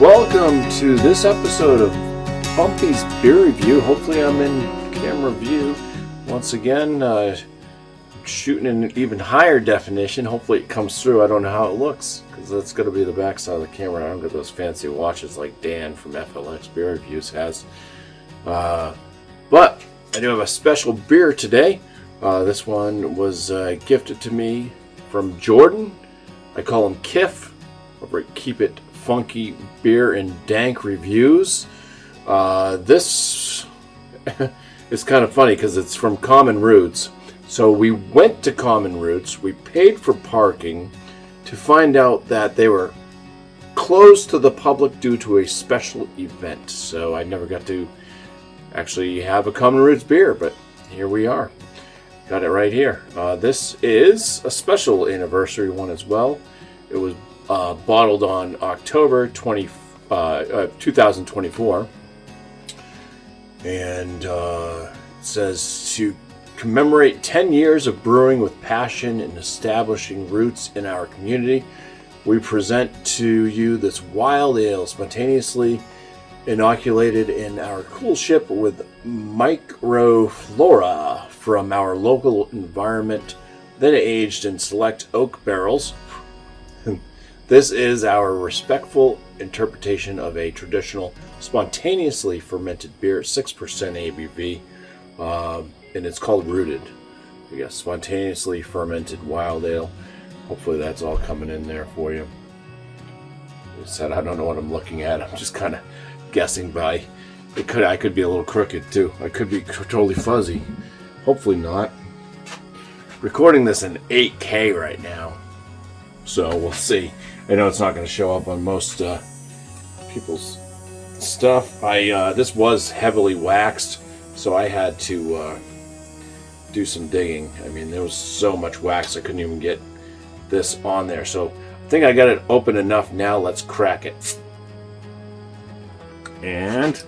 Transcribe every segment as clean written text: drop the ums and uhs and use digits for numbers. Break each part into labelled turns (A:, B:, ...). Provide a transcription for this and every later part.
A: Welcome to this episode of BuMpY's beer review. Hopefully I'm in camera view once again, shooting in an even higher definition. Hopefully it comes through. I don't know how it looks because that's going to be the back side of the camera. I don't get those fancy watches like Dan from FLX Beer Reviews has. But I do have a special beer today. This one was gifted to me from Jordan. I call him Kiff over at Keep It Funky Beer and Dank Reviews. This is kind of funny because it's from Common Roots. So we went to Common Roots, we paid for parking to find out that they were closed to the public due to a special event. So I never got to actually have a Common Roots beer, but here we are. Got it right here. This is a special anniversary one as well. It was bottled on October 2024, and it says to commemorate 10 years of brewing with passion and establishing roots in our community, we present to you this wild ale spontaneously inoculated in our coolship with microflora from our local environment, then aged in select oak barrels. This is our respectful interpretation of a traditional spontaneously fermented beer, 6% ABV, and it's called Rooted. We got spontaneously fermented wild ale. Hopefully that's all coming in there for you. As I said, I don't know what I'm looking at. I'm just kind of guessing by. I could be a little crooked too. I could be totally fuzzy. Hopefully not. Recording this in 8K right now, so we'll see. I know it's not going to show up on most people's stuff. This was heavily waxed, so I had to do some digging. I mean, there was so much wax I couldn't even get this on there. So I think I got it open enough now. Let's crack it. And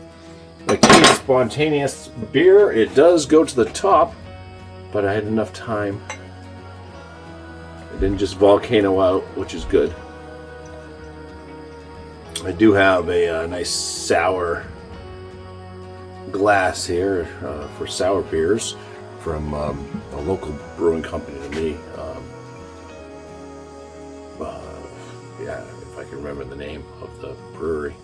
A: like any spontaneous beer, it does go to the top, but I had enough time. It didn't just volcano out, which is good. I do have a nice sour glass here for sour beers from a local brewing company to me. Yeah, if I can remember the name of the brewery.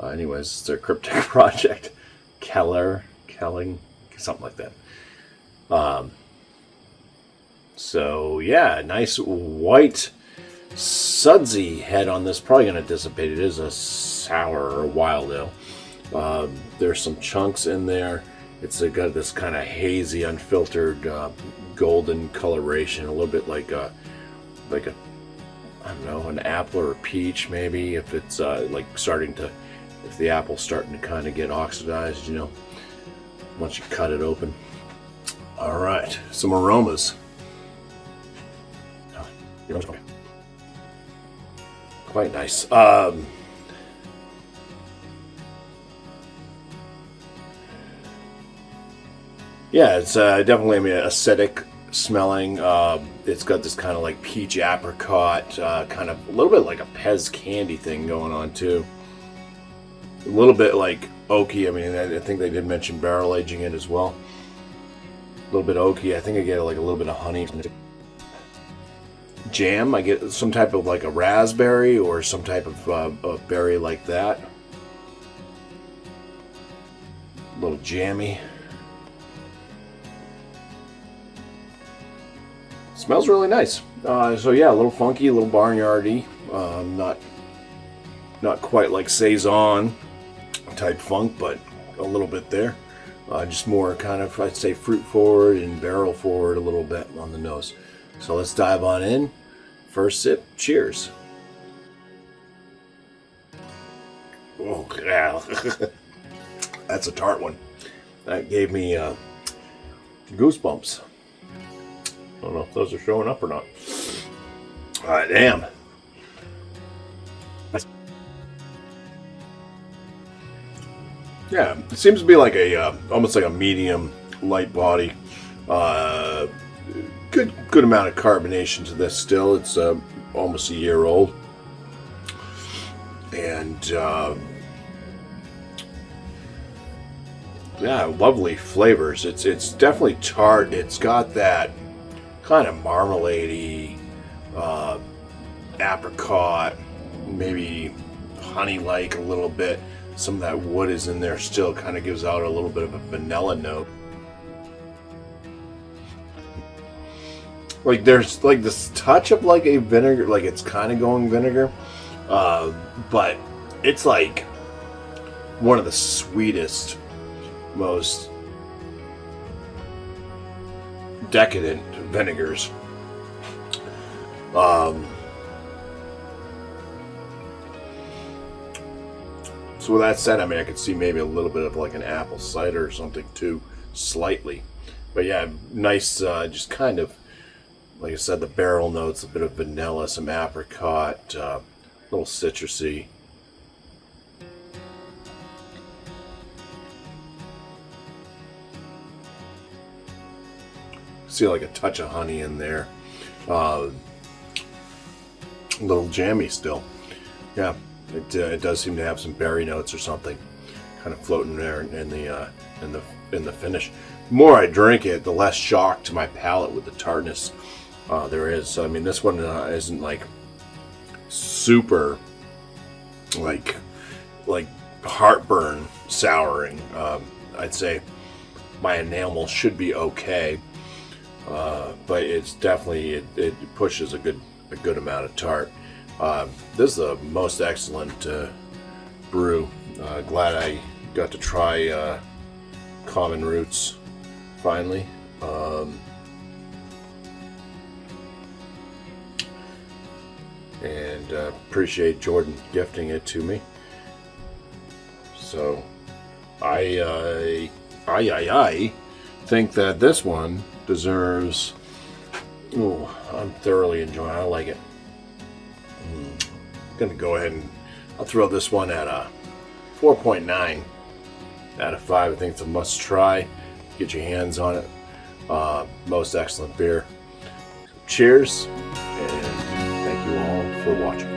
A: Anyways, it's their cryptic project, Kelling, something like that. So yeah, nice white sudsy head on this. Probably going to dissipate. It is a sour or wild ale. There's some chunks in there. It's got this kind of hazy, unfiltered, golden coloration, a little bit like a I don't know, an apple or a peach maybe. If it's if the apple's starting to kind of get oxidized, once you cut it open. All right, some aromas. Okay. Quite nice. Yeah, it's definitely acidic smelling. It's got this kind of like peach apricot, kind of a little bit like a Pez candy thing going on too. A little bit like oaky. I mean, I think they did mention barrel aging it as well. A little bit oaky. I think I get like a little bit of honey. Jam, I get some type of like a raspberry or some type of berry like that. A little jammy. Smells really nice. So yeah, a little funky, a little barnyardy. Not quite like Saison type funk, but a little bit there. Just more kind of, I'd say, fruit forward and barrel forward a little bit on the nose. So let's dive on in. First sip, cheers. Oh, yeah. That's a tart one. That gave me goosebumps. I don't know if those are showing up or not. Damn. Yeah, it seems to be like almost like a medium light body. Good amount of carbonation to this still. It's almost a year old. and yeah, lovely flavors. It's definitely tart. It's got that kind of marmalade-y, apricot, maybe honey-like a little bit. Some of that wood is in there still, kind of gives out a little bit of a vanilla note. Like there's like this touch of like a vinegar, like it's kind of going vinegar, but it's like one of the sweetest, most decadent vinegars. So with that said, I mean, I could see maybe a little bit of like an apple cider or something too, slightly. But yeah, nice, just kind of, like I said, the barrel notes, a bit of vanilla, some apricot, a little citrusy. See like a touch of honey in there. A little jammy still. Yeah, it does seem to have some berry notes or something kind of floating there in the finish. The more I drink it, the less shock to my palate with the tartness there is. So I mean, this one isn't like super like heartburn souring. I'd say my enamel should be okay, but it's definitely it pushes a good amount of tart. This is the most excellent brew. Glad I got to try Common Roots finally. And appreciate Jordan gifting it to me. So I think that this one deserves. Oh, I'm thoroughly enjoying it. I like it. I'm gonna go ahead and I'll throw this one at a 4.9 out of 5. I think it's a must try. Get your hands on it. Most excellent beer. Cheers, and thank you all for watching.